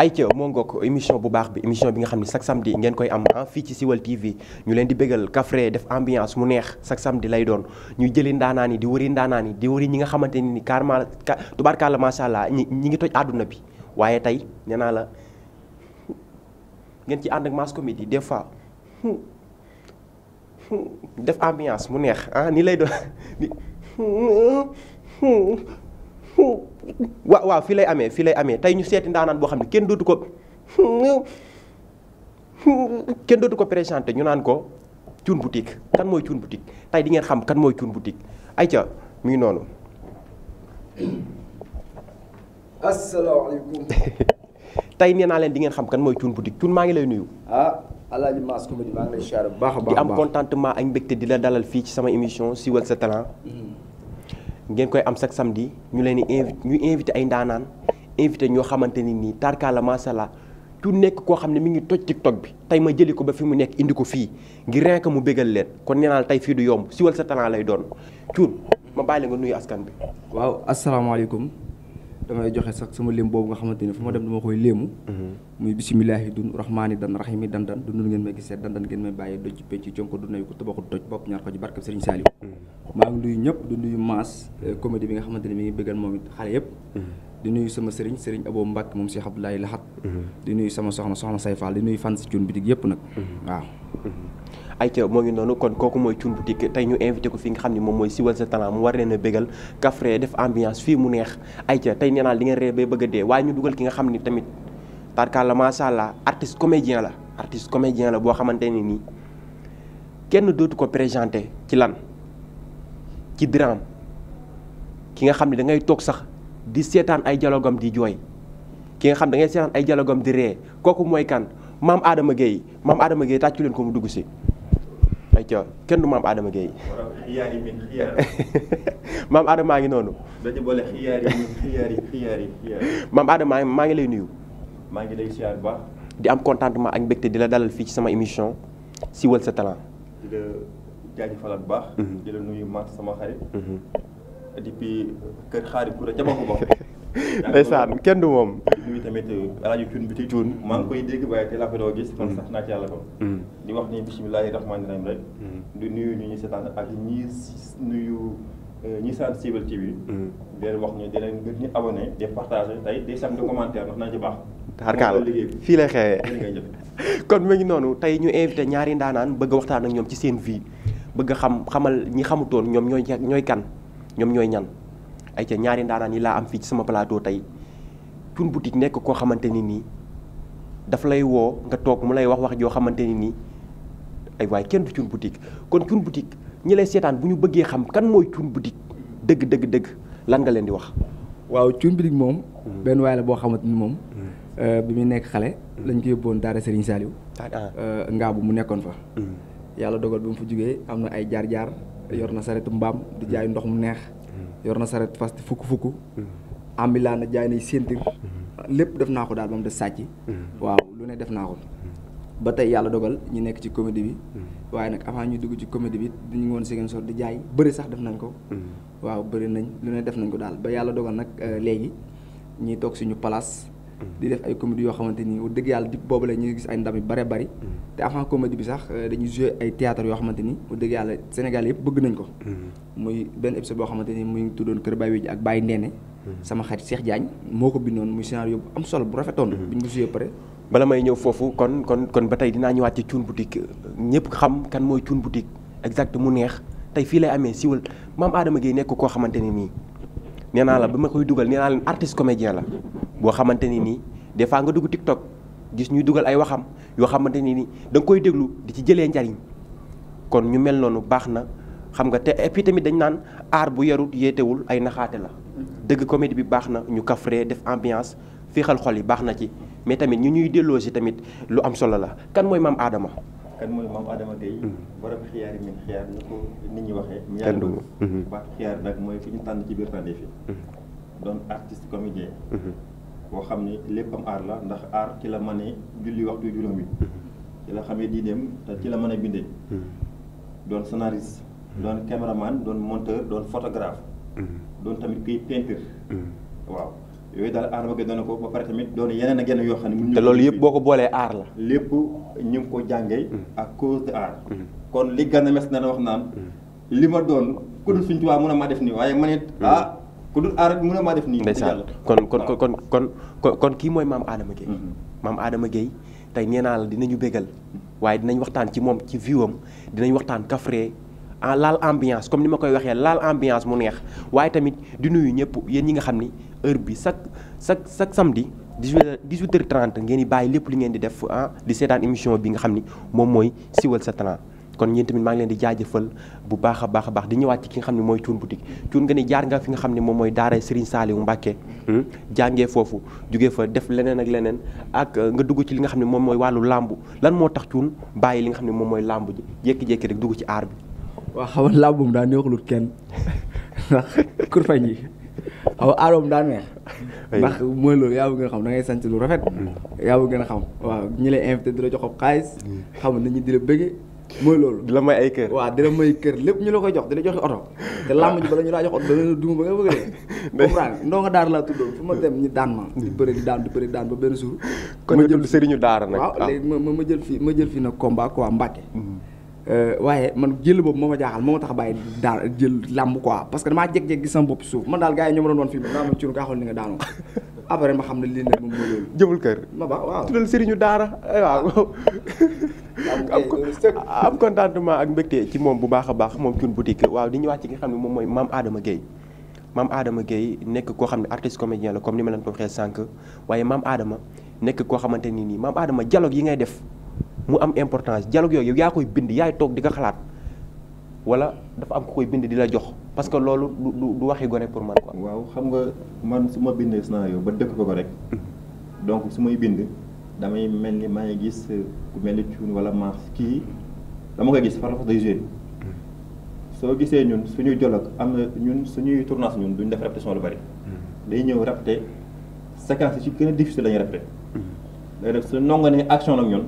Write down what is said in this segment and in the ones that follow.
ayca moo ngoog émission bu baax bi émission bi nga xam ne chaque samedi ngeen koy am fii ci Siweul TV ñu leen di bégal kafre def ambiance mu neex chaque samedi lay doon ñuy jëli ndaanaan yi di wëri ndaanaan yi di wëri ñi nga xamante ni carrément tubaarkàlla macha allah ñi ngi toj àdduna bi waaye tey nee naa la ngeen ci ànd ak Mass Comédie des fois def ambiance mu neex ni lay doon waaw fii lay amee tey ñu seeti ndaanaan boo xam ne kenn dootu ko présenté ñu naan ko Thioune Boutique kan mooy Thioune Boutique tey di ngeen xam kan mooy Thioune Boutique ayca mu ngi noonu. asalaamaaleykum. tey nee naa leen di ngeen xam kan mooy Thioune Boutique Thioune maa ngi lay nuyu. Alaaji Mass Comédie maa ngi lay siyaare bu baax a baax di am contentement ak mbégte di la dalal fii ci sama émission Siweul sa talent. ngeen koy am chaque samedi ñu leen di invité ay ndaanaan invité ñoo xamante ni nii tarkaala macha allah Thioune nekk koo xam ne mi ngi toj TikTok bi tey ma jëli ko ba fi mu nekk indi ko fii ngir rien que mu bégal leen kon nee naa tey fii du yomb Siweul sa talent lay doon Thioune ma bàyyi la nga nuyu askan bi. waaw asalaamaaleykum damay joxe sax sama lim boobu nga xamante ni fu ma dem dama koy léemu. muy bisimilahi dun rahmaani dan rahimi dandan dundul ngeen may gisee dandan ngeen may bàyyi doj ci penc conko du nayu ko tabaxu doj bopp ñaar ko ci barke Serigne Saliou. maa ngi nuyu ñëpp du nuyu Mass Comédie bi nga xamante ni mi ngi bëggal moom it xale yëpp. di nuyu sama Serigne Abo Mbacke moom Cheikh Abdoulaye Lahat. di nuyu sama soxna Say Fall di nuyu fan si Thioune Boutique yëpp nag waaw. ayca moo ngi noonu kon kooku mooy Thioune Boutique tey ñu invité ko fi nga xam ne moom mooy Siweul sa talent mu war leen a bégal kafre def ambiance fii mu neex ayca tey nee naa di ngeen ree bay bëgg a dee waaye ñu dugal ki nga xam ni tamit tarkalla macha allah artiste comédien la boo xamante ne nii kenn dootu ko présenté ci lan ci drame ki nga xam ne da ngay toog sax di seetaan ay dialogam di jooy ki nga xam da ngay seetaan ay dialogam di ree kooku mooy kan maam Adama Gueye tàccu leen ko mu dugg si ayca kenn du maam Adama Gueye xiyaar yi min xiyaar maam Adama maa ngi noonu dañu boole xiyaar yi min xiyaar yi maam Adama maa ngi lay nuyu maa ngi lay siyaar bu baax di am contentement ak mbégte di la dalal fii ci sama émission Siweul sa talent di la jaajëfalaat bu baax di la nuyu Mass sama xarit depuis kër xaari Koura ca Bako Bako ndeysaan kenn du moom di nuyu tamit rajo Thioune Boutique Thioune maa ngi koy dégg waaye te laa ko doo gis kon sax naa ci yàlla ko di wax ni bisimilahi rahmaani rahim rek di nuyu ñu seetaan ak ñi sant Siweul TV di leen wax ni di leen gën ñu abonné di partagé tey di sam di commentaire ndax nañ ci baax xarkaal fii lay xewee kon mu ngi noonu tey ñu invité ñaari ndaanaan bëgg a waxtaan ak ñoom ci seen vie bëgg a xamal ñi xamutoon ñoom ñooy kan ñoom ñooy ñan ay ca ñaari ndaanaan yi laa am fii ci sama plateau tey Thioune Boutique nekk koo xamante ni nii daf lay woo nga toog mu lay wax joo xamante ni nii ay waaye kenn du Thioune Boutique kon Thioune Boutique ñi lay seetaan bu ñu bëggee xam kan mooy Thioune Boutique dëgg lan nga leen di wax. waaw Thioune Boutique moom. benn waay la boo xamante ni moom. bi muy nekk xale. lañ ko yóbbuwoon Daara Serigne Saliou. Ngaabu mu nekkoon fa. yàlla dogal bi mu fa jógee am na ay jaar-jaar yor na saretu mbaam di jaay ndox mu neex. yor na saret fas fukk. ambulant na jaay nay séentir. lépp def naa ko daal ba mu des sàcc. waaw lu ne def naa ko. ba tey yàlla dogal ñu nekk ci comédie bi. waaye nag avant ñu dugg ci comédie bi dañu ngi woon Ziguinchor di jaay bëri sax def nañ ko. waaw bëri nañ lu ne def nañ ko daal ba yàlla dogal nag léegi ñuy toog suñu place. di def ay comédie yoo xamante ni wax dëgg yàlla di boobu la ñuy gis ay ndam yu bare bari. te avant comédie bi sax dañuy joué ay théâtre yoo xamante ni wax dëgg yàlla Sénégal yëpp bëgg nañ ko. muy benn épisode boo xamante ni mu ngi tuddoon Kër Baye Wéji ak Baye Ndéné. sama xarit Cheikh Diagne moo ko bindoon muy scénario bu am solo bu rafetoon. bi ñu ko joué pare. bala may ñëw foofu kon ba tey dinaa ñëwaat ci Thioune Boutique ñëpp xam kan mooy Thioune Boutique exact mu neex tey fii lay amee Siweul maam Adama Gueye nekk koo xamante ne nii nee naa la ba ma koy dugal nee naa leen artiste comédien la boo xamante ni nii des fois nga dugg TikTok gis ñuy dugal ay waxam yoo xamante ni nii da nga koy déglu di ci jëlee njariñ kon ñu mel noonu baax na xam nga te et puis tamit dañ naan aar bu yarut yéetewul ay naxaate la dëgg comédie bi baax na ñu kafree def ambiance féexal xol yi baax na ci mais tamit ñu ñuy delloo si tamit lu am solo la kan mooy maam Adama. kan mooy maam Adama Gueye. borom xiyaar yi min xiyaar ni ko nit ñi waxee. kenn du baat xiyaar nag mooy fi ñu tànn ci biir tànneef yi. doon artiste comédien. boo xam ni lépp am aar la ndax aar ci la mënee julli waxtu juróom wi. ci la xamee diineem te ci la mën a bindee. doon scénariste. doon caméraman doon monteur doon photographe. doon tamit kuy peintre. waaw yooyu daal Adama Gaye doon na ko ba pare tamit doon yeneen ak yeneen yoo xam ne. te loolu yëpp boo ko boolee aar la. lépp ñu ngi ko jàngee. à cause de aar. kon li Gana Messere na wax naan. li ma doon ku dul Sëñ Tuubaa mën a maa def nii waaye man it ku dul aar mën a maa def nii. ndeysaan kon kii mooy maam Adama Gaye. maam Adama Gaye tey nee naa la dinañu bégal waaye dinañ waxtaan ci moom ci viewam dinañ waxtaan kafre laal ambiance comme ni ma koy waxee laal ambiance mu neex waaye tamit di nuyu ñëpp yéen ñi nga xam ni heure bi chaque samedi 18h30 ngeen di bàyyi lépp li ngeen di def di seetaan émission bi nga xam ni moom mooy Siweul sa talent kon yéen tamit maa ngi leen di jaajëfal bu baax a baax di ñëwaat ci ki nga xam ne mooy Thioune Boutique Thioune nga ni jaar nga fi nga xam ne moom mooy daara Serigne Saliou Mbacké jàngee foofu jugee fa def leneen ak leneen ak nga dugg ci li nga xam ne moom mooy wàllu làmbu lan moo tax Thioune bàyyi li nga xam ne moom mooy làmbu ji jékki-jékki rek dugg ci aar bi. waaw xam nga làmbum daa neexulut kenn ndax kurfañ yi xaw nga aaroom daa neex ndax mooy loolu yaa gën a xam da ngay sant lu rafet yaa gën a xam waaw ñi lay invité di la jox xaalis xam nit ñi di la bëggee mooy loolu di la may ay kër waaw di la may kër lépp ñu la koy jox di la joxe oto te làmb ji bala ñu laa jox oto dana duma ba nga bëgg de comprendre ndoo nga daara laa tuddoon fu ma dem ñi daan ma di bëri di daan ba benn jour kon ma jël sëriñu daara nag waaw léegi ma jël fii nag combat quoi Mbacké waaye man jël boobu moo ma jaaxal moo ma tax a bàyyi daal jël làmb quoi parce que damaa jékki-jékki gis sama bopp suuf man daal gars yi ñoo ma doon fii naa ma Thioune kaa xool ni nga daanoo après ma xam ne lii nag moom mooy loolu jëmul kër ma ba waaw tuddal sëriñu daara waaw am contentement ak mbégte ci moom bu baax a baax moom Thioune Boutique waaw di ñëwaat ci nga xam ne moom mooy maam Adama Gaye maam Adama Gaye nekk koo xam ne artiste comédien la comme ni ma leen ko waxee sànq waaye maam Adama nekk koo xamante ni nii maam Adama dialogue yi ngay def mu am importance dialogue yooyu yaa koy bind yaay toog di ko xalaat wala dafa am ko koy bind di la jox parce que loolu du waxi gone pour man quoi. waaw xam nga man su ma bindee scénario ba dëkk ko rek donc su may bind damay mel ni maa ngi gis ku mel ni Thioune wala Mars kii dama koy gis par day joué soo gisee ñun suñuy dialogue am na ñun suñuy tournage ñun duñ def répétition lu bari day ñëw répété séquence yi ci gën a difficile la ñuy répété léegi nag su nongo ne action nag ñun.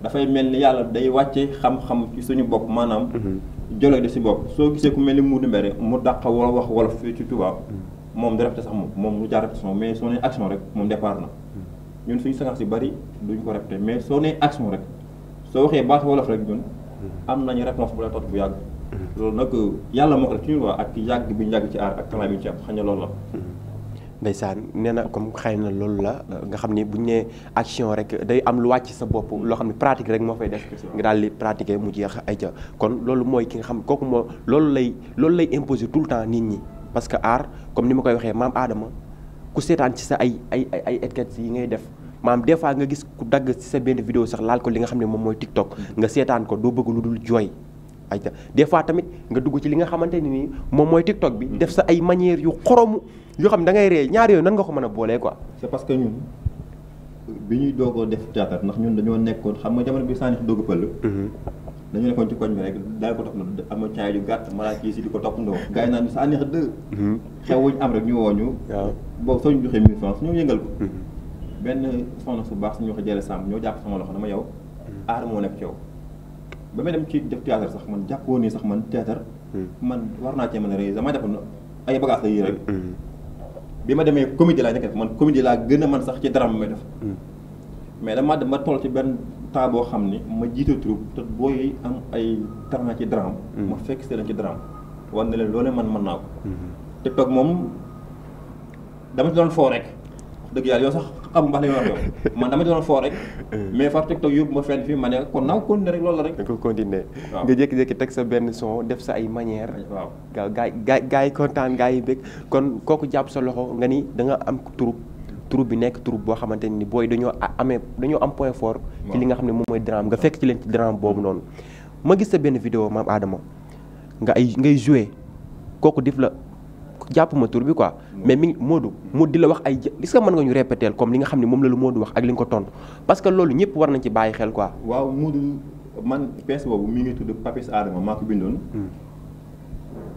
dafay mel ni yàlla day wàcce xam-xam ci suñu bopp maanaam joloy de si bopp soo gisee ku mel ni Modou Mbéré mu dàq wala wax wolof fii ci tubaab moom di répété sax moom mu jaar répétition mais soo nee action rek moom départ na ñun suñu séquence yu bari duñ ko répété mais soo nee action rek soo waxee baat wolof rek ñun am nañu réponse bu la tot bu yàgg loolu nag yàlla moo ko def ci ñun waa ak yàgg bi ñu yàgg ci aar ak talent bi ñu ci am xam ne loolu la ndeysaan nee na comme xëy na loolu la nga xam ni bu ñu nee action rek day am lu wàcc sa bopp loo xam ne pratique rek moo fay def nga daal di pratiquer mu jeex ay ca kon loolu mooy ki nga xam kooku moo loolu lay imposer tout le temps nit ñi parce que art comme ni ma koy waxee maam Adama ku seetaan ci sa ay étiquettes yi ngay def maam des fois nga gis ku dagg ci sa benn vidéo sax laal ko li nga xam ne moom mooy TikTok nga seetaan ko doo bëgg lu dul jooy ay ca des fois tamit nga dugg ci li nga xamante ni nii moom mooy TikTok bi def sa ay manières yu xoromu yoo xam ne da ngay ree ñaar yooyu nan nga ko mën a boolee quoi. c'est parce que ñun bi ñuy doogoo def théâtre ndax ñun dañoo nekkoon xam nga jamono bi Sanekh doog a pël. dañu nekkoon ci koñ bi rek daal ko topp na am na caay yu gàtt mala kii si di ko toppandoo. gars yi naan Sanekh 2. xew wuñ am rek ñu woo ñu. waaw boobu soo ñu joxee 1000 francs ñoo yëngal ko. benn soxna su baax suñu wax jëlee Samb ñoo jàpp sama loxo dama yow aar moo nekk ci yow. ba may dem ci def théâtre sax man jàppoo nii sax man théâtre man war naa cee mën a réussir dama jàppoon ay bagages la yii rek. bi ma demee comédie laa nekk def man comédie laa gën a man sax ci drame may def mais dama toll ci benn temps boo xam ni ma jiite troupe te booy am ay talent ci drame ma fekk see leen ci drame war na leen loolee man mën naa ko te toog moom dama ci doon foo rek dëgg yàlla yow sax xam mbax la wax yow man dama ci doon foo rek mais far TikTok yóbbu ma fenn fii ma ne kon naa ko continuer rek loolu la rek da ko continuer nga jékki-jékki teg sa benn son def sa ay manière waaw gaa yi kontaan gaa yi bëgg kon kooku jàpp sa loxo nga ni da nga am troupe bi nekk troupe boo xamante ni booy dañoo am point fort ci li nga xam ne moom mooy drame nga fekk ci leen ci drame boobu noonu ma gis sa benn vidéo maam Adama ngay jouer kooku dif la jàpp ma tur bi quoi mais mi ngi Modou di la wax ay est-ce que mën nga ñu répéter comme li nga xam ne moom la lu Modou wax ak li nga ko tontu parce que loolu ñëpp war nañ ci bàyyi xel quoi. waaw Modou man pièce boobu mi ngi tudd Papis Adama maa ko bindoon.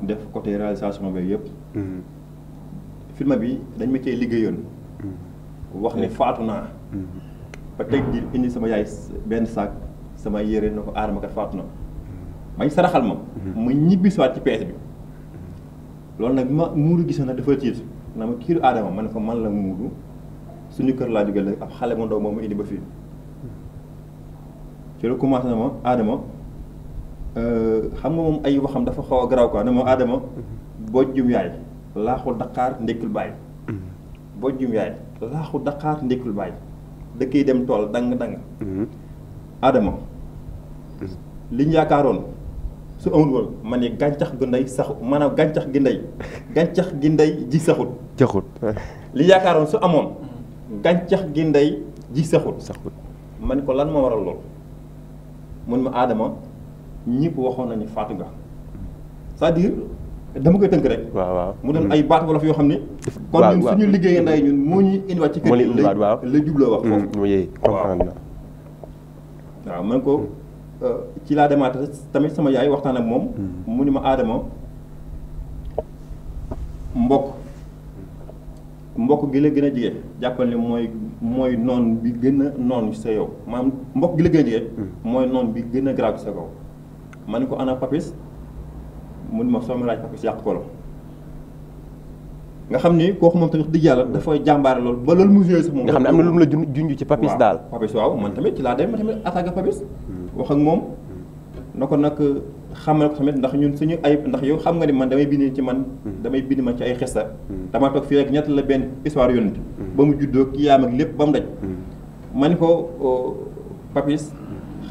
def côté réalisation bi yëpp. film bi dañ ma cee liggéeyoon. wax ne faatu naa. ba teg di indi sama yaay benn saak sama yére na ko Adama kat faatu na. mañ saraxal ma. ma ñibbi si waat ci pièce bi. loolu nag ma muuru gisoon na dafa tiit na ma kii Adama ma ne ko man la Muudu suñu kër laa jóge ab xale mu ndaw moom mu indi ba fii ci la commencé na ma Adama xam nga moom ay waxam dafa xaw a garaaw quoi ne ma Adama bojjum yaay laaxul Dakar ndékkul bàyyi bojjum yaay laaxul Dakar ndékkul bàyyi dëkk dem tool dang Adama liñ yaakaaroon su amul woon ma ne gàncax gu ndey saxu maanaam gàncax gi ndey ji saxut li yaakaaroon su amoon gàncax gi ndey ji saxut ma ne ko lan moo waral lool mun ma Adama ñëpp waxoon nañu faatu nga c'est-à-dire dama koy tënk rek waaw mu doon ay baat wolof yoo xam ne kon ñun suñu liggéeyee nday ñun moo ñuy indiwaat ci kër gi la jubloo wax foofu comprendre na waaw man ko ci laa demaat tamit sama yaay waxtaan ak moom mu ni ma Adama mbokk gi la gën a jege jàppal ni mooy noon bi gën a noon sa yow maanaam mbokk gi la gën a jege mooy noon bi gën a grave sa kaw ma ne ko ana Papis mu ni ma soo ma laaj Papis yàq ko la nga xam ni kooku moom tamit wax dëgg yàlla dafay jàmbaare loolu ba loolu mu joué sax moom nga xam ne am na lu mu la junj ci Papis daal Papis waaw man tamit ci laa dem ma tamit attaqué Papis wax ak moom na ko nag xamal ko tamit ndax ñun suñu ay ndax yow xam nga ni man damay bind ci man damay bind man ci ay xesta dama toog fii rek ñett la benn histoire yonent ba mu juddoo ki yaam ak lépp ba mu daj ma ni ko Papis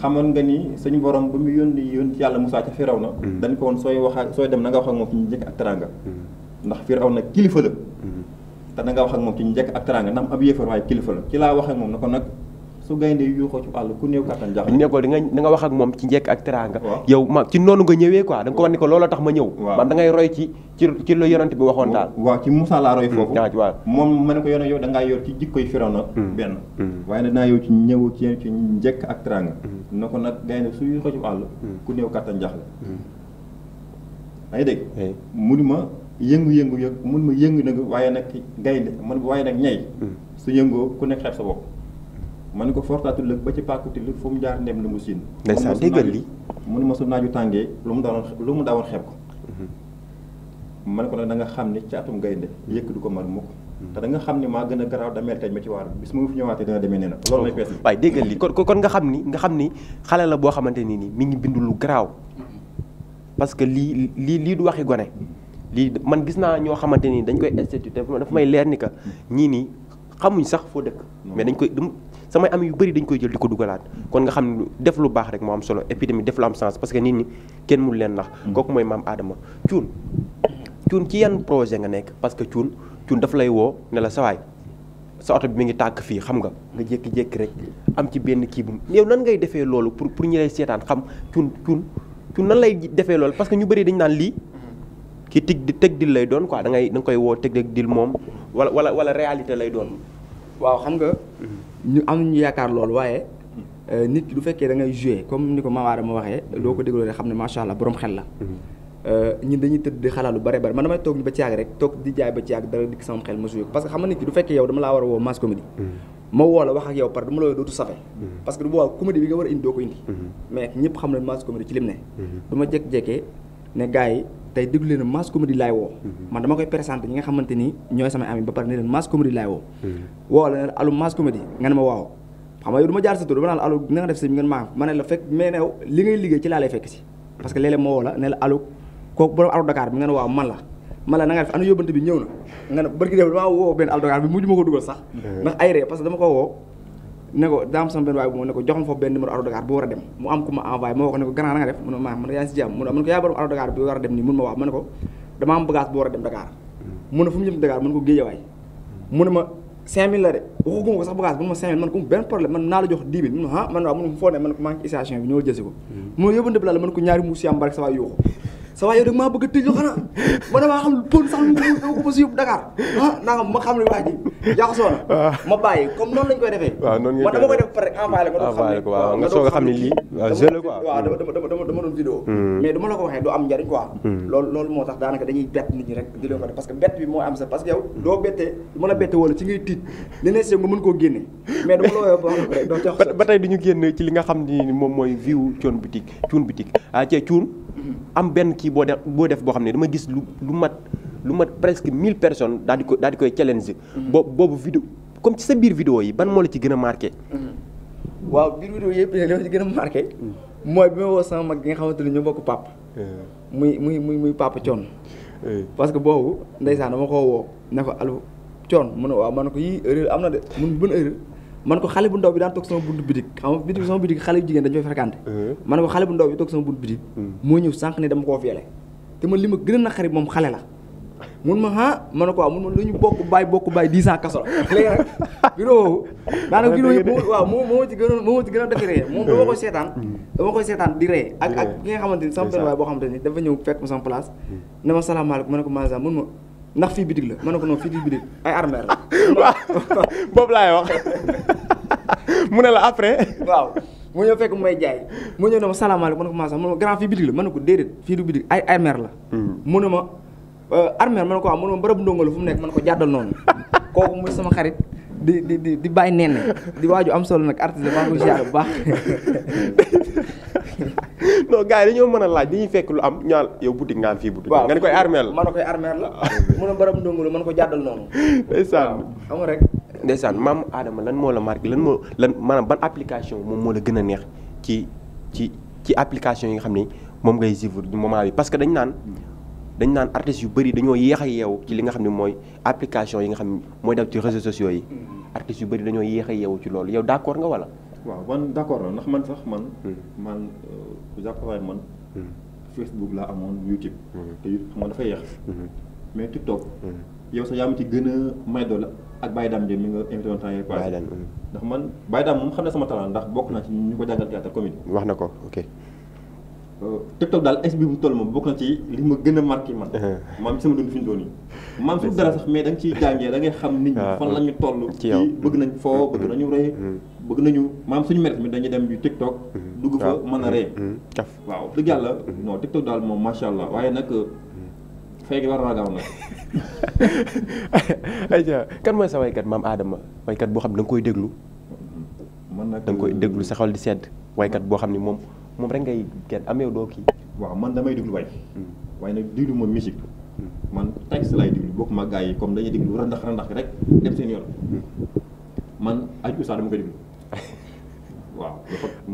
xamoon nga ni suñu borom ba mu yónni ci yàlla Moussa ca Firawna dañ ko woon sooy dem na nga wax ak moom ci njëkk ak teranga ndax Firawna kilifa la te na nga wax ak moom ci njëkk ak teranga ndax ab yéefar waaye kilifa la ci laa wax ak moom na ko nag su gaynde yuuxoo ci àll ku néew kattan jaaxle ne ko da nga wax ak moom ci njëkk ak teraanga yow ma ci noonu nga ñëwee quoi da nga ko wax ni ko looloo tax ma ñëw man da ngay roy ci la yonent bi waxoon daal waaw ci Moussa laa roy foofu waaw moom ma ne ko yow da ngaa yor ci jikkoy Firawna benn waaye nag naa yow ci ñëw ci njëkk ak teraanga na ko nag gaynde su yuuxoo ci àll ku néew kattan jaaxle yaa ngi dégg munu ma yëngu-yëngu mun ma yëngu nag waaye nag gaynde man waaye nag ñay su yëngoo ku nekk xeeb sa bopp man ko fortaatu lëg ba ci pàkkuti lëg fu mu jaar ndem lu mu siin ndeysaan déggal li mu ne ma su naaju tàngee lu mu daawoon xeeb ko man ko nag da nga xam ni ci atum gaynde yëkk du ko mar mukk te da nga xam ni maa gën a garaaw dameel tej ma ci waar bis mu fi ñëwaatee dina demee nee na loolu may pees waaye déggal li kon nga xam ni xale la boo xamante ni mi ngi bindu lu garaaw parce que lii du waxi gone lii man gis naa ñoo xamante ni dañ koy institut dafa may leer ni que ñii nii xamuñ sax foo dëkk mais dañ koy samay am yu bëri dañ koy jël di ko dugalaat kon nga xam ne def lu baax rek moo am solo et puis tamit def lu am sens parce que nit ñi kenn mënu leen nax kooku mooy maam Adama Thioune ci yan projet nga nekk parce que Thioune daf lay woo ne la sawaay sa oto bi mi ngi tàkk fii xam nga jékki-jékki rek am ci benn kii bu yow nan ngay defee loolu pour ñi lay seetaan xam Thioune nan lay defee loolu parce que ñu bëri dañ naan lii kii teg dil lay doon quoi da nga koy woo teg dil moom wala réalité lay doon waaw xam nga ñu am ñu yaakaar loolu waaye nit ki du fekkee da ngay joué comme ni ko Mame Adama waxee doo ko dégloo rek xam ne macha allah borom xel la ñun dañuy tëdd di xalaat lu bare bare man damay toog ba ci yàgg rek toog di jaay ba ci yàgg dara dikk sama xel ma joué ko parce que xam nga nit ki du fekkee yow dama laa war a woo mass comédie ma woo la wax ak yow par dama la woo dootu safe parce que du boobaa comédie bi nga war a indi doo ko indi mais ñëpp xam ne mass comédie ci lim ne du ma jékki-jékkee ne gars yi tey déglu leen mass comédie laay woo man dama koy présenté ñi nga xamante ni ñooy samay ami ba pare ne leen mass comédie laay woo la ne allo mass comédie nga ne ma waaw xam nga yow du ma jaar sa tur dama naan allo na nga def si ngeen maa ma ne la fekk mais new li ngay liggéey ci laa lay fekk si parce que léeg-léeg ma woo la ne la allo kooku borom allo Dakar bi nga ne waaw man la na nga def ana yóbbante bi ñëw na nga ne barki def damaa woo benn allo Dakar bi mujj ma ko dugal sax ndax ay ree parce que dama ko woo ne ko daam sama benn waay bu moo ne ko joxam foofu benn numéro allo Dakar bu war a dem mu am ku ma envoyé ma wax ne ko grand na nga def mu ne maa man yaa ngi si jàmm mu ne ko yaa borom allo Dakar bi war a dem nii mun ma wax ma ne ko dama am bagage bu war a dem Dakar mu ne fu mu jëm Dakar mun ko Géejawaay mu ne ma 5000 la de waxuguma ko sax bagage bu ma 5000 man ko benn problème man naa la jox 10 000 mun na man waaw mun foo ne man ko maa ngi station bi ñëwal jësi ko mu ne yóbbante bi la man ko ñaari muus yam barek sa waay yuuxu sa waay yow da maa bëgg a tëjoo xanaa ma damaa xam pon sax dama ko ma si yóbbu Dakar naa ma xam ne waa ji jaxasoo na ma bàyyi comme noonu lañ koy defee man dama koy def pare envoyé ko waaw nga soog a xam ne lii jeu la quoi waaw dama doon vidéo mais du ma la ko waxee du am njariñ quoi loolu moo tax daanaka dañuy bett nit ñi rek di leen ko def parce que bett bi moo am sax parce que yow doo bettee du mën a bette wala ci ngay tiit li ne si nga mën koo génne mais dama la woowee ba rek doo jox ba tey duñu génn ci li nga xam ni moom mooy view Thioune Boutique ah ci Thioune am benn kii boo def boo xam ne dama gis lu mat lu mat presque 1000 personnes daal di koy challenge. boobu vidéo comme ci sa biir vidéo yi ban moo la ci gën a marqué. waaw biir vidéo yëpp li ma ci gën a marqué. mooy bi ma woo sama mag gi nga xamante ne ñu bokk papa. muy papa Thion. parce que boobu ndeysaan dama koo woo ne ko allo Thion mu ne waaw man ko yii erreur am na de mun bën erreur man ko xale bu ndaw bi daan toog sama buntu bitik xam nga bitik sama bitik xale yu jigéen dañu fay fréquenté. man ko xale bu ndaw bi toog sama buntu bitik. moo ñëw sànq ne dama koo feele te man li ma gën a naqari moom xale la. mun ma man ne ko waaw mun ma lu ñu bokk bàyyi 10 ans kaso la léegi nag vidéo daanaka vidéo yëpp waaw moo ma ci gën a defi ree moom dama koy seetaan di ree ak ki nga xamante ni sama benn waay boo xamante ni dafa ñëw fekk ma sama place ne ma salaamaaleykum ma ne ko maasa mun ma ndax fii bitig la ma ne ko non fii di bitig ay armère la waaw boobu laay wax mu ne la après waaw mu ñëw fekk may jaay mu ñëw ne ma salaamaaleykum ma ne ko maasa mun ma grand fii bitig la ma ne ko déedéet fii du bitig ay armère la mu ne ma armère ma ne ko waaw man ma bërëb ndongalu fu mu nekk man ko jàddal noonu kooku muy sama xarit di bàyyi nenne di waaju am solo nag artiste maa ngi ko ziar bu baax. non gars yi dañoo mën a laaj dañuy fekk lu am ñaal yow boutique nga am fii boutique. waaw nga ne koy armère la man na koy armère la. mu ne bërëb ndongalu man ko jàddal noonu. ndeysaan xam nga rek. ndeysaan maam Adama lan moo la marqué lan maanaam ban application moom moo la gën a neex ci application yi nga xam ni moom ngay suivre du moment bi parce que dañ naan artistes yu bëri dañoo yéex a yeewu ci li nga xam ne mooy application yi nga xam ne mooy def ci réseaux sociaux yi. artistes yu bëri dañoo yéex a yeewu ci loolu yow d'accord nga wala. waaw man d'accord la ndax man sax man jàppale man. Facebook laa amoon YouTube. te xam nga dafa yéex. mais TikTok. yow sax yaa ma ci gën a may doole ak Baye Dame mi nga invité woon temps yii passé. ndax man Baye Dame moom xam ne sama talent ndax bokk naa ci ñu ko jàngal théâtre comédie. wax na ko ok. TikTok daal es bi mu toll moom bokk na ci li ma gën a marqué man. maam sama dund fi ñu doon yi. maam su dara sax mais da nga ciy jàngee da ngay xam nit ñi fan la ñu toll. ci bëgg nañ foo bëgg nañu rey. bëgg nañu maam suñu mère tamit dañuy dem yu TikTok. dugg fa mën a rey. waaw dëgg yàlla. non TikTok daal moom macha allah waaye nag fay gi war naa gaaw nag. ayca kan mooy sa waykat maam Adama waykat boo xam ne da nga koy déglu. man nag da nga koy déglu sa xol di sedd waykat boo xam ne moom rek ngay kenn ameew doo kii. waaw man damay déglu way waaye nag déglu ma musique man texte lay déglu bokkuma gars yi comme dañuy déglu randax rek dem seen yoon man ay Oussa dama koy déglu waaw.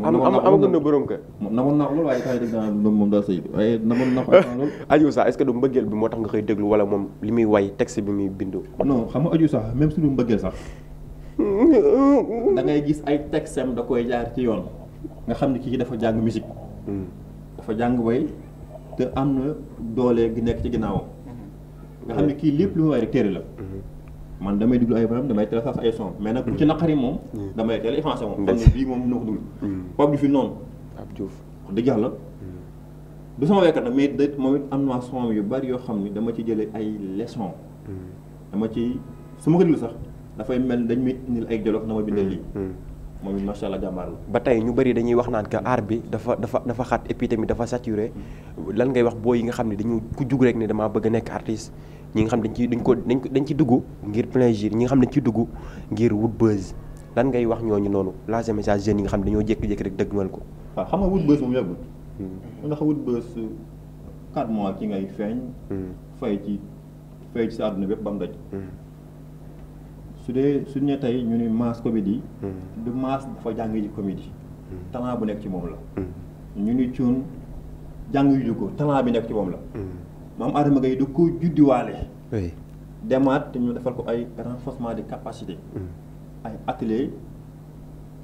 amaguñ na borom kër. namoon naa ko loolu waaye kaay dégg naa moom daal sëy waaye namoon naa ko loolu. Adji Oussa est-ce que du mbëggeel bi moo tax nga koy déglu wala moom li muy way texte bi muy bindu. non xam nga Adji Oussa même su du mbëggeel sax da ngay gis ay textem da koy jaar ci yoon. nga xam ne kii dafa jàng musique dafa jàng way te am na doole gi nekk ci ginnaawam nga xam ne kii lépp lu mu way rek téere la man damay déglu ay baram damay télécharge ay son mais nag bu ci naqari moom damay teel effacé moom xam ne bii moom na ko dugg Pape Diouf fi noonu Pape Diouf wax dëgg yàlla du sama waykat nag mais da moom it am na son yu bari yoo xam ne dama ci jëlee ay leçon dama ci su ma ko déglu sax dafay mel dañ may indil ay jolof na ma bindal lii moom it macha allah jàmbaar la. ba tey ñu bëri dañuy wax naan que art bi dafa xat et puis tamit dafa saturé lan ngay wax boo yi nga xam ne dañu ku jug rek ne damaa bëgg a nekk artiste ñi nga xam dañ ci dugg ngir plaisir ñi nga xam ne dañ ci dugg ngir wut buzz lan ngay wax ñooñu noonu lancer message jeunes yi nga xam ne dañoo jékki-jékki rek dëggmal ko. waaw xam nga wut buzz moom yàggul. ndax wut buzz 4 mois ci ngay feeñ. fay ci sa àdduna bépp ba mu daj. su ne tey ñu ni masse comédie du masse dafa jàng ji comédie talent bu nekk ci moom la ñu ni cuun jàng ju ko talent bi nekk ci moom la maam Adama Gaye da ko juddiwaale demaat te ñu defal ko ay renforcement de capacité ay atelier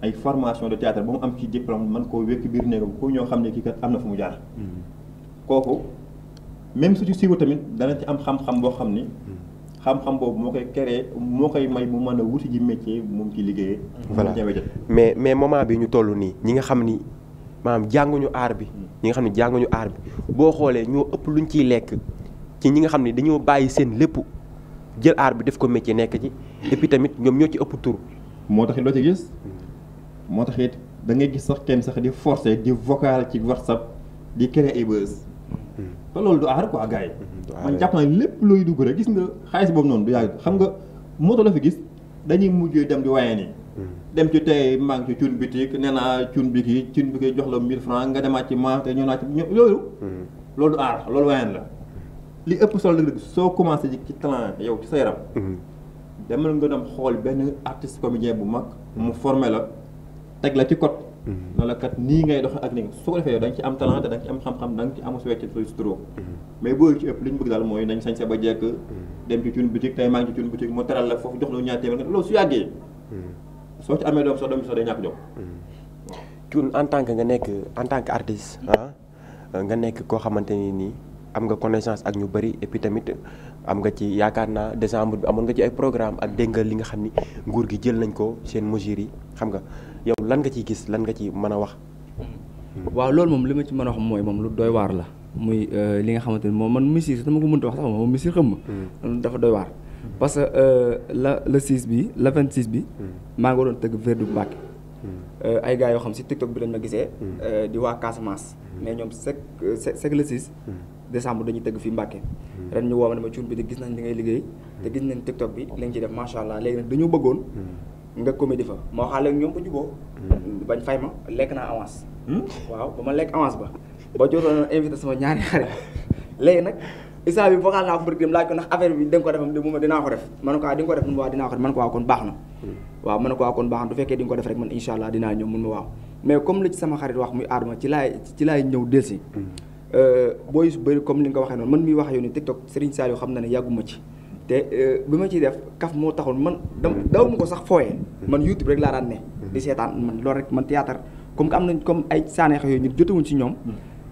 ay formation de théâtre ba mu am ci diplôme man koo wékk biir néegam ko ñoo xam ne kii kat am na fu mu jaar kooku même su ci siiwa tamit dana ci am xam-xam boo xam ni xam-xam boobu moo koy créé moo koy may mu mën a wuti ji métier moom ci liggéeyee. voilà mais moment bi ñu toll nii ñi nga xam ni maanaam jànguñu aar bi. ñi nga xam ne jànguñu aar bi boo xoolee ñoo ëpp luñ ciy lekk ci ñi nga xam ne dañoo bàyyi seen lépp jël aar bi def ko métier nekk ci et puis tamit ñoom ñoo ci ëpp tur. moo tax loo ci gis moo tax it da ngay gis sax kenn sax di forcer di vocal ci WhatsApp di créer ay buzz. te loolu du aar quoi gars yi. man jàpp naa lépp looy dugg rek gis nga xaalis boobu noonu du yàgg xam nga moto la fi gis dañuy mujjee dem di waye nii dem ci tey maa ngi ci cun bitik nee naa cun biki jox la 1000 francs nga demaat ci ma te ñëw naa ci loolu du aar loolu wayeen la li ëpp solo dëgg soo commencé ci talent yow ci sa yaram. demal nga dem xool benn artiste comédien bu mag mu formé la teg la ci code. noonu la kat nii ngay dox ak nii soo ko defee yow da nga ci am talent te da nga ci am xam-xam da nga ci am su wecc fay suturo mais boo ci ëpp li ñu bëgg daal mooy nañ sañ sa ba jekk dem ci Thioune Boutique tey maa ngi ci Thioune Boutique mu teral la foofu jox la ñaar téeméer loolu su yàggee soo ci amee doom sax doom bi sax day ñàkk jox. Thioune en tant que nga nekk en tant que artiste nga nekk koo xamante ni nii am nga connaissance ak ñu bëri et puis tamit am nga ci yaakaar naa décembre bi amoon nga ci ay programme ak dégg nga li nga xam ni nguur gi jël nañ ko seen mesures yi xam nga yow lan nga ciy gis lan nga ci mën a wax. waaw loolu moom li ma ci mën a wax mooy moom lu doy waar la muy li nga xamante ni moom man Missirah sax dama ko mënta wax sax moom Missirah xam ma dafa doy waar parce que le 6 bi le 26 bi maa ngi doon tëgg Verdu Mbàkke ay gars yoo xam si TikTok bi lañ ma gisee di waa Casamance mais ñoom c'est le 6 décembre dañuy tëgg fii Mbàkke ren ñu woo ma ne ma Thioune bi di gis nañ li ngay liggéey te gis nañ TikTok bi lañ ci def macha allah léegi nag dañoo bëggoon nga comédie fa ma waxaale ak ñoom ba juboo bañ fay ma lekk naa avance waaw ba ma lekk avance ba jotoon invité sama ñaari xarit léegi nag isa bi vocal naa ko bëgg dem laaj ko ndax affaire bi da nga ko defam mu ma dinaa ko def man ko di nga ko def mun ma waaw dinaa ko def man ko waaw kon baax na waaw man ko waaw kon baax na du fekkee di nga ko def rek man insha allah dinaa ñëw mun ma waaw mais comme li ci sama xarit wax muy Adama ci laay ñëw delsi booy su bëri comme li nga ko waxee noonu man miy wax yow ni TikTok Serigne Saliou xam na ne yàgguma ci te bi ma ciy def kaf moo taxoon man daw ma ko sax fooyee man YouTube rek laa daan ne di seetaan man loolu rek man théâtre comme que am nañ comme ay saaneex yooyu ñu jotewuñ ci ñoom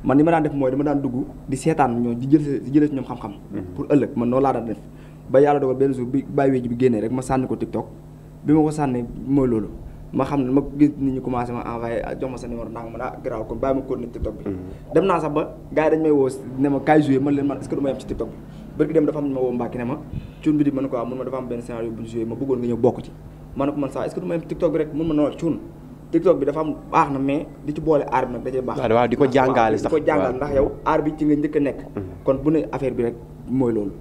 man li ma daan def mooy dama daan dugg di seetaan ñoom di jëlee ci ñoom xam-xam pour ëllëg man noonu laa daan def ba yàlla dogal benn jour bi bàyyi wéji bi génnee rek ma sànni ko TikTok bi ma ko sànni mooy loolu ma xam ne ma gis nit ñi commencé ma envoyé jox ma sa numéro ndax man garaaw kon bàyyi ma continuer TikTok bi dem naa sax ba gars yi dañ may woo ne ma kaay joué man leen man est-ce que du ma yem ci TikTok bi bërki dem dafa am ma woo Mbacke ne ma Thioune bi di mën ko waaw mun ma dafa am benn scénario bu ñu joué ma bëggoon nga ñëw bokk ci ma ne ko man sax est-ce que du ma yem TikTok bi rek mun ma noonu Thioune TikTok bi dafa am baax na mais di ci boole aar bi nag da cee baax waaw di ko jàngale sax di ko jàngal ndax yow aar bi ci nga njëkk a nekk kon bu ne affaire bi rek mooy loolu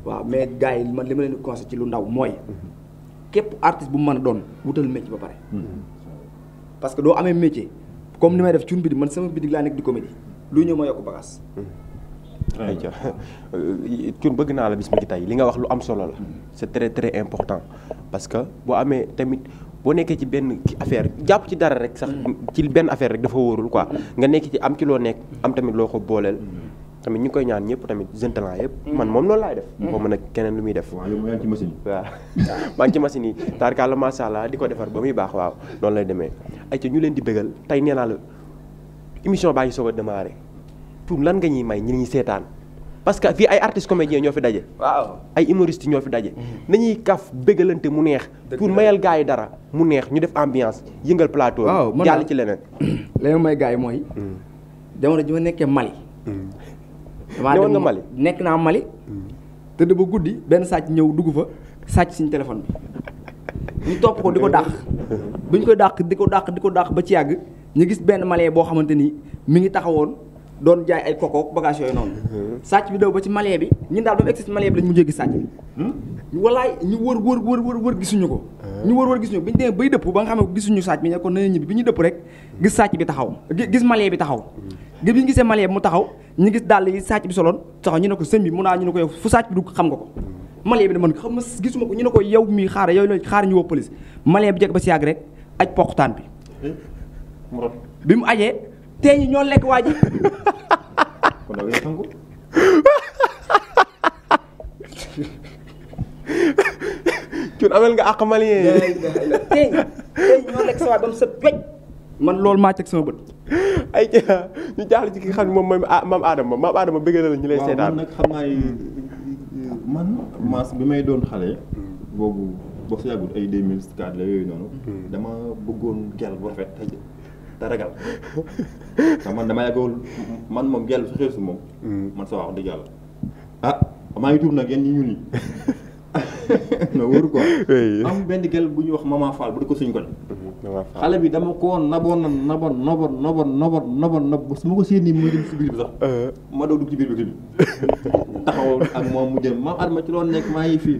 waaw mais gars yi man li ma leen di conseillé ci lu ndaw mooy képp artiste bu mu mën a doon wutal métier ba pare parce que doo amee métier comme ni may def Thioune bi di man sama bidig laa nekk di comédie lu ñëw ma yokk bagage ayca Thioune bëgg naa la bis mi ngi tey li nga wax lu am solo la c'est très très important parce que boo amee tamit boo nekkee ci benn affaire jàpp ci dara rek sax ci benn affaire rek dafa wóorul quoi nga nekk ci am ci loo nekk am tamit loo ko booleel tamit ñu ngi koy ñaan ñëpp tamit jeune talent yëpp man moom noonu laay def boo mën a keneen lu muy def waaw yow yaa ngi ci machine waaw maa ngi ci machine yi taarkalla macha allah di ko defar ba muy baax waaw noonu lay demee ayca ñu leen di bëggal tey nee naa la émission baa ngi soog a démarré Thioune lan nga ñuy may ñi ñuy seetaan parce que fii ay artistes comédiens ñoo fi daje waaw ay humoristes ñoo fi daje nañuy kaf bëggalante mu neex Thioune mayal gars yi dara mu neex ñu def ambiance yëngal plateau bi jàll ci leneen léegi may gars yi mooy jamono ji ma nekkee Mali newoon nga Mali nekk naa Mali tëdd ba guddi benn sàcc ñëw dugg fa sàcc suñu téléphone bi ñu topp ko di ko dàq bu ñu koy dàq di ko dàq ba ci yàgg ñu gis benn malien boo xamante ni mi ngi taxawoon doon jaay ay koko bagage yooyu noonu sàcc bi daw ba ci malien bi ñun daal ba mu egsi ci malien bi lañ mujjee gis sàcc bi walaay ñu wër gisuñu ko ñu wër gisuñu ko bi ñu demee bay dëpp ba nga xam ne gisuñu sàcc bi ne kon nañu ñibbi bi ñu dëpp rek gis sàcc bi taxaw gis malien bi taxaw bi ñu gisee malien bi mu taxaw ñu gis dàll yi sàcc bi soloon taxaw ñu ne ko sëñ bi mun naa ñu ne ko yow fu sàcc bi du xam nga ko malien bi ne man xam ma gisuma ko ñu ne ko yow mii xaar ñu woo police malien bi jekk ba si yàgg rek aj poqutaan bi mu ajee tee ñi ñoo lekk waa ji kon da ngay sangu Thioune amel nga àq malien tey ñoo lekk sa waay ba mu sa wecc man loolu maa teg sama bët ay ca ñu jaaxle ci ki nga xam ne moom mooy maam Adama bëgg na la ñu lay seetaan man nag xam naa man maas bi may doon xale boobu boo si yàggul ay 2004 la yooyu noonu dama bëggoon gel bu rafet te ragal te man dama yàggoon man moom gel su xeesu moom man sa wax dëgg yàlla maa ngi tuub nag yéen ñi ñuul ñi non wóoru quoi am benn gel bu ñuy wax Mama Fall bu di ko suñ koñ xale bi dama ko naboon ba su ma ko séen nii muy dem si biir bi sax ma doo dugg ci biir bi taxaw ak moom mu dem maam Adama ci loolu nekk maa ngi fii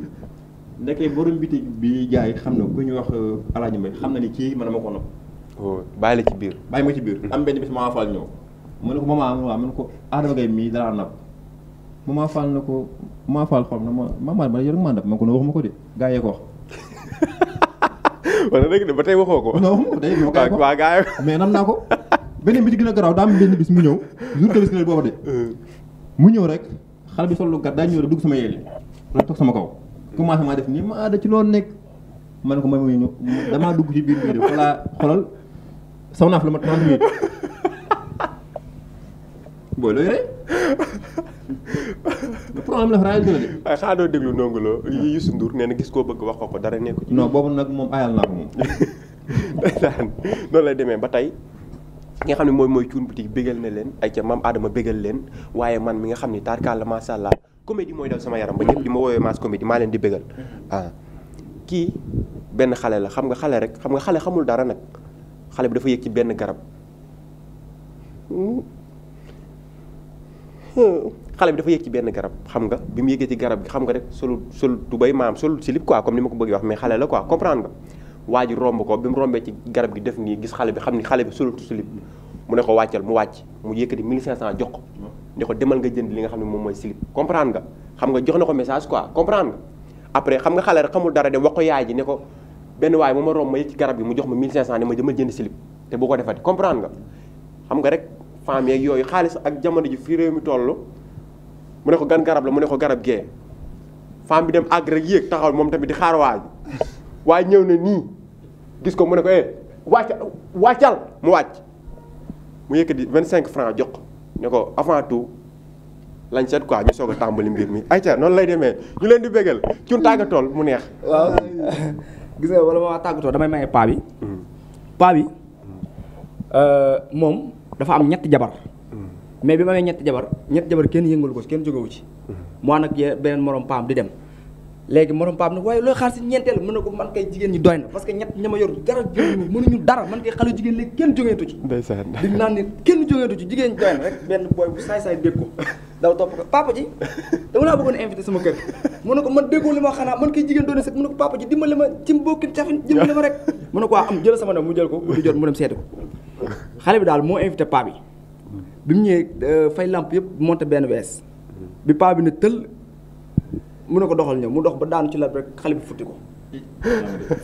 nekkee borom bitig bi jaay xam na ku ñuy wax Alaaji Mbay xam na ni kii man dama ko nopp bàyyi la ci biir bàyyi ma ci biir am benn bis Mama Fall ñëw mu ne ko maman waaw mu ne ko Adama Gaye mii dalaa napp Mama Fall na ko Mama Fall xool na ma yor mandat ma ko no waxuma ko de gaa yee ko wax. wala dëgg de ba tey waxoo ko. non waxuma ko tey moo ko waa gaa yi mais nam naa ko beneen bi ci gën a garaaw daa am benn bis mu ñëw jour Tabaski la booba de. mu ñëw rek xale bi sol lu gàtt daa ñëw rek dugg sama yelli rek toog sama kaw commencé maa def nii ma da ci loolu nekk man ko may ñu damaa dugg ci biir biir voilà xoolal saw naa fa lu ma 30 minutes booy looy rey le problème la fa réalité la de. waaye xanaa doo déglu Ndongo Lo Youssou Ndour nee na gis koo bëgg wax ko dara nekku ci. non boobu nag moom ayal naa ko moom. noonu lay demee ba tey ki nga xam ne mooy Thioune Boutique bégal na leen ay ca Mame Adama bégal leen waaye man mi nga xam ni tarkalla macha allah comédie mooy daw sama yaram ba ñëpp di ma woowee mass comédie maa leen di bégal kii benn xale la xam nga xale rek xam nga xale xamul dara nag xale bi dafa yëg ci benn garab xale bi dafa yëg ci benn garab xam nga bi mu yëgee ci garab gi xam nga rek sol tubay maam sol slip quoi comme ni ma ko bëggee wax mais xale la quoi comprendre nga waa ji romb ko bi mu rombee ci garab gi def nii gis xale bi xam ni xale bi solul slip mu ne ko wàccal mu wàcc mu yëkkati 1500 jox ko ne ko demal nga jënd li nga xam ne moom mooy slip comprendre nga xam nga jox na ko message quoi comprendre nga après xam nga xale rek xamul dara dem wax ko yaay ji ne ko benn waay mu ma romb ma yëg ci garab gi mu jox ma 1500 ne ma demal jënd slip te bu ko defati comprendre nga xam nga rek femme yeeg yooyu xaalis ak jamono ji fii réew mi toll mu ne ko gan garab la mu ne ko garab gee femme bi dem àgg rek yéeg taxaw moom tamit di xaar waay waaye ñëw na nii gis ko mu ne ko wàccal mu wàcc mu yëkkati 25 francs jox ne ko avant tout lañ seet quoi ñu soog a tàmbali mbir mi ayca noonu lay demee ñu leen di bégal cun tàggatool mu neex. waaw gis nga wala ma tàggatoo damay maye paa bi. paa bi moom dafa am ñetti jabar. mais bi ma amee ñetti jabar kenn yëngalu ko si kenn jógewu ci. moo nag beneen morom paam di dem. léegi morom paam nag waaye looy xaar si ñeenteel mën na ko man kay jigéen ñi doy na parce que ñett ña ma yor dara mënuñu dara man kay xale jigéen léegi kenn jógeetu ci. ndeysaan di naan ni kenn jógeetu ci jigéen ñi doy na rek benn booy bu saay-saay dégg ko daw topp ko papa ji dama laa bëggoon invité sama kër mu ne ko man déggoo li ma xanaa man kay jigéen doy na sax mu ne ko papa ji dimbali ma ci mbokki cafin dimbali ma rek mu ne ko am jël sama dem mu jël ko guddi jot mu dem seeti ko xale bi daal moo invité paa bi bi mu ñëwee fay lamp yëpp monté benn bees bi paa bi ne tël mu ne ko doxal ñëw mu dox ba daanu ci la rek xale bi futti ko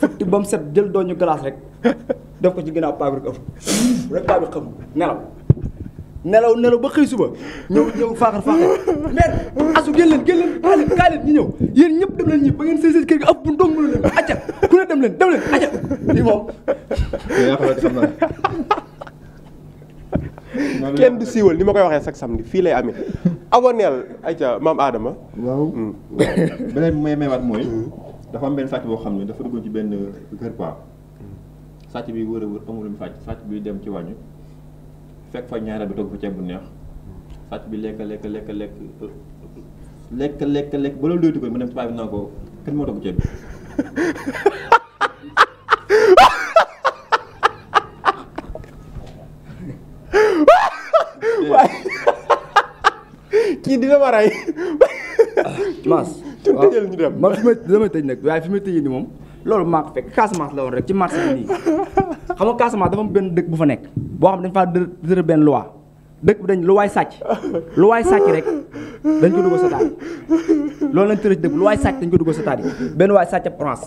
futti ba mu set jël dooñu glace rek def ko ci ginnaaw paa bi rek ëpp rek paa bi xam nelaw ba xëy suba ñëw faaxar mais asu génn leen kaay leen ñu ñëw yéen ñëpp dem leen ñi ba ngeen sëy kër gi ëpp bu ndong mënu leen acca ku ne dem leen acca lii moom kenn du siiwal ni ma koy waxee chaque samedi fii lay amee aboneel ayca Mame Adama. waaw beneen bi may maywaat mooy dafa am benn sàcc boo xam ne dafa duggoon ci benn kër quoi sàcc bi wër a wër amul lu mu sàcc bi dem ci wàññi fekk fa ñaareel bi togg fa ceeb bu neex sàcc bi lekk ba loolu doytu ko mu dem ci paa bi naan ko kan moo togg ceeb bi kii dina ma rey. Mass tëjal ñu dem man fi may tëj nag waaye fi may tëjee ni moom loolu maa ko fekk Casamance la woon rek ci marché bi nii xam nga Casamance dafa am benn dëkk bu fa nekk boo xam ne dañ faa dërër benn loi dëkk bi dañ lu waay sàcc rek dañ ko dugal sa taat loolu lañ tërëj dëkk lu waay sàcc dañ ko dugal sa taat yi benn waay sàcc ab orange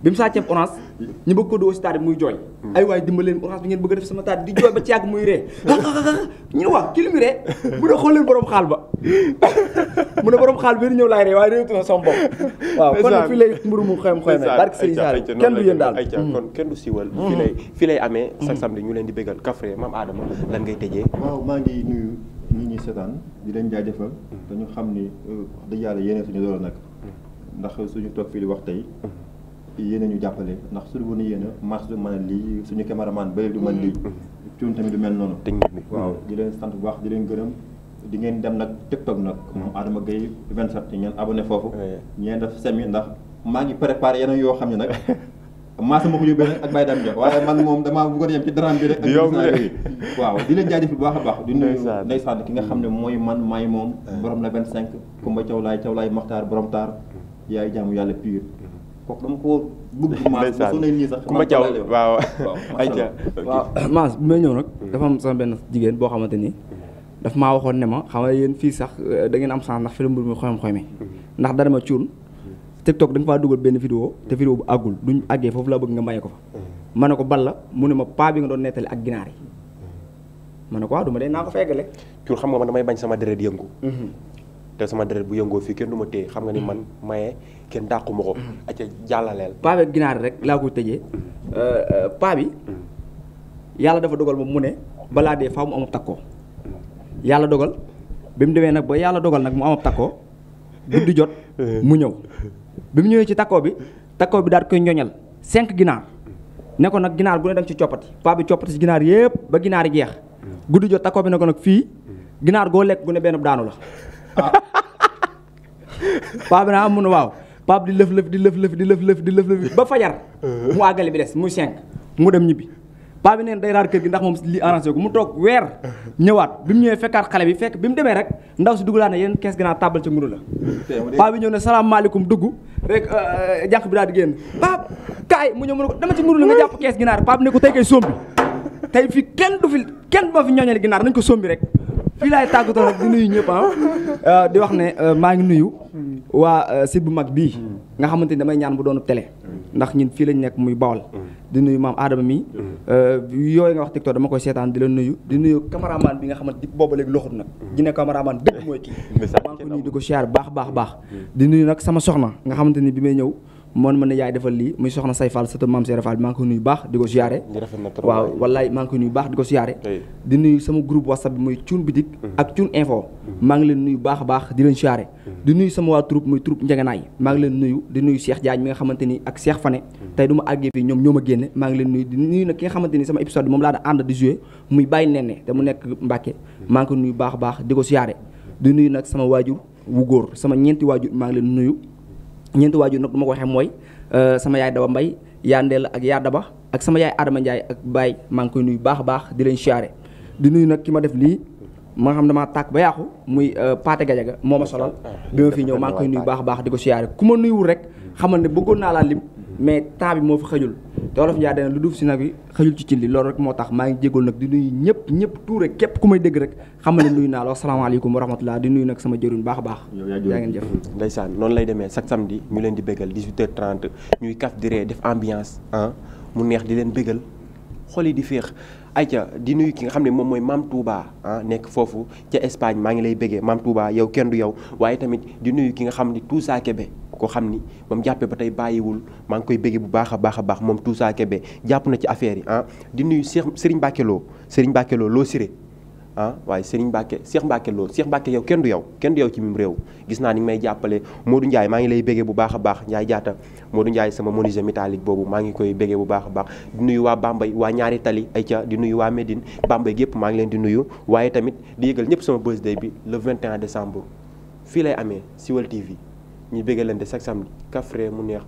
bi mu sàcc ab orange ñu bëgg ko dugal sa taat yi muy jooy ay waay dimbaleen orange bi ngeen bëgg a def sama taat di jooy ba ci yàgg muy ree ñu ne waa kii li mu ree mu ne xool leen borom xaal ba mu ne borom xaal bi ñëw laay ree waaye réewtu na sama bopp waaw kon nag fii lay mburu mu xoyam barke Serigne Sall kenn du yéen daal kon kenn du siiwal fii lay amee chaque samedi ñu leen di bégal Kaffré Mame Adama lan ngay tëjee. waaw maa ngi nuyu ñi ñuy seetaan di leen jaajëfal dañu xam ni wax dëgg yàlla yéene suñu doole nag ndax suñu toog fii di wax tey yéene ñu jàppale ndax suñu woon yéene mars du mën a lii suñu cameraman bëri du mën lii cuun tamit du mel noonu waaw di leen sant bu baax di leen gërëm di ngeen dem nag TikTok nag moom Adama Gueye 27 ngeen abonné foofu ñeen def semi ndax maa ngi préparé yeneen yoo xam ne nag maa sama ko yóbbee nag ak Baye Dame Dia waaye man moom damaa bëggoon yem ci daraam bi rek ak waaw di leen jaajëf bu baax a baax di nuyu ndeysaan ki nga xam ne mooy man maay moom borom la 25 Kumba Cawlaay Maxtaar borom taar yaay jaamu yàlla pire kooku dama ko bëgg Mass soo nee nii sax Kumba Caw waaw waaw Mass bi may ñëw nag dafa am sama benn jigéen boo xamante ni daf maa waxoon ne ma xam nga yéen fii sax da ngeen am chance ndax fi la mbir mi xoyam-xoyame ndax dara ma cuun TikTok da nga faa dugal benn vidéo te vidéo bu àggul duñ àggee foofu laa bëgg nga maye ko fa ma ne ko bal la mu ne ma paa bi nga doon nettali ak ginaar yi ma ne ko waaw du ma dee naa ko feggale cuun xam nga man damay bañ sama deret yëngu te sama deret bu yëngoo fii kenn du ma téye xam nga ni man maye kenn dàqu ma ko acca jàllaleel paa bi ak ginaar rek laa koy tëjee paa bi yàlla dafa dogal moom mu ne balaa dee faaw mu amab takkoo yàlla dogal bi mu demee nag ba yàlla dogal nag mu amab takkoo guddi jot mu ñëw bi mu ñëwee ci takkoo bi daal koy ñoñal 5 ginaar ne ko nag ginaar gu ne dem ci coppati paa bi coppati ci ginaar yëpp ba ginaar yi jeex guddi jot takkoo bi ne ko nag fii ginaar goo lekk gu ne benn daanu la paa bi naa am mun a waaw paa bi di lëf ba fajar mu àggali bi des muy 5 mu dem ñibbi paa bi neen day raar kër gi ndax moom li arrangé ko mu toog weer ñëwaat bi mu ñëwee fekkaat xale bi fekk bi mu demee rek ndaw si dugalaat ne yeneen 15 ginaar tàbbal ca nguru la paa bi ñëw ne salaamaaleykum dugg rek jànq bi daal di génn paa kaay mu ñëw mu ne ko dama ci nguru la nga jàpp 15 ginaar paa bi ne ko tey kay sombi tey fii kenn du ma fi ñooñale ginaar nañ ko sombi rek fii laay tàggatoo nag di nuyu ñëpp di wax ne maa ngi nuyu waa site bu mag bii nga xamante ni damay ñaan bu doonu télé ndax ñun fii lañ nekk muy Bawol di nuyu maam Adama mi yooyu nga wax TikTok dama koy seetaan di la nuyu di nuyu cameraman bi nga xamante di booba léegi loxut nag ji ne cameraman dëgg mooy kii maa ngi ko nuyu di ko siyaar baax di nuyu nag sama soxna nga xamante ni bi may ñëw moon ma ne yaay defal lii muy soxna Say Fall sëtu maam Seera Fall maa ngi ko nuyu baax di ko siyaare waaw wallaay maa ngi ko nuyu baax di ko siyaare di nuyu sama groupe WhatsApp bi muy Thioune Boutique ak Thioune Info maa ngi leen nuyu baax a baax di leen siyaare di nuyu sama waa troupe muy troupe Njëganaay maa ngi leen nuyu di nuyu Cheikh Diagne mi nga xamante ni ak Cheikh Fane tey du ma àggee fii ñoom ñoo ma génne maa ngi leen nuyu di nuyu nag ki nga xamante ni sama épisode bi moom laa da ànd di jouer muy Baye Nene te mu nekk Mbàkke maa ngi ko nuyu baax a baax di ko siyaare di nuyu nag sama waajur wu góor sama ñeenti waajur maa ngi leen nuyu ñeenti waajur nag du ma ko waxee mooy sama yaay Daba Mbay yaa Ndeel ak yaa Daba ak sama yaay Adama Ndiaye ak Baye maa ngi koy nuyu baax a baax di leen siyaare di nuyu nag ki ma def lii ma nga xam damaa tàkk ba yàqu muy Paate Gajaga moo ma solal bi ma fi ñëw maa ngi koy nuyu baax a baax di ko siyaare ku ma nuyuwul rek xamal ne bëggoon naa laa lim mais temps bi moo fi xëjul te Wolof Njaay dana lu duuf si nag bi xëjul ci cin li loolu rek moo tax maa ngi jégalu nag di nuyu ñëpp tout rek képp ku may dégg rek xamal ne nuyu naa la asalaamaaleykum wa rahmatulah di nuyu nag sama jëriñ baax a baax yaa ngeen jëf ndeysaan noonu lay demee chaque samedi ñu leen di bégal 18h30 ñuy kaf di ree def ambiance mu neex di leen bégal xol yi di féex ayca di nuyu ki nga xam ne moom mooy Mame Touba nekk foofu ca Espagne maa ngi lay béggee Mame Touba yow kenn du yow waaye tamit di nuyu ki nga xam ni Tousa Kébé ko xam ni ba mu jàppee ba tey bàyyiwul maa ngi koy béggee bu baax a baax moom Tousa Kébé jàpp na ci affaire yi di nuyu Serigne Mbacke Lo loo siré waaye Serigne Mbacke Cheikh Mbacke yow kenn du yow ci mim réew gis naa ni may jàppale Modou Ndiaye maa ngi lay béggee bu baax a baax Ndiaye jaata Modou Ndiaye sama menuisier métallique boobu maa ngi koy béggee bu baax a baax di nuyu waa Bambey waa ñaari tali ay ca di nuyu waa Médine Bambey gépp maa ngi leen di nuyu waaye tamit di yëgal ñëpp sama birthday bi le 21 décembre fii lay amee Siweul TV ñuy béggal leen de chaque samedi kafre mu neex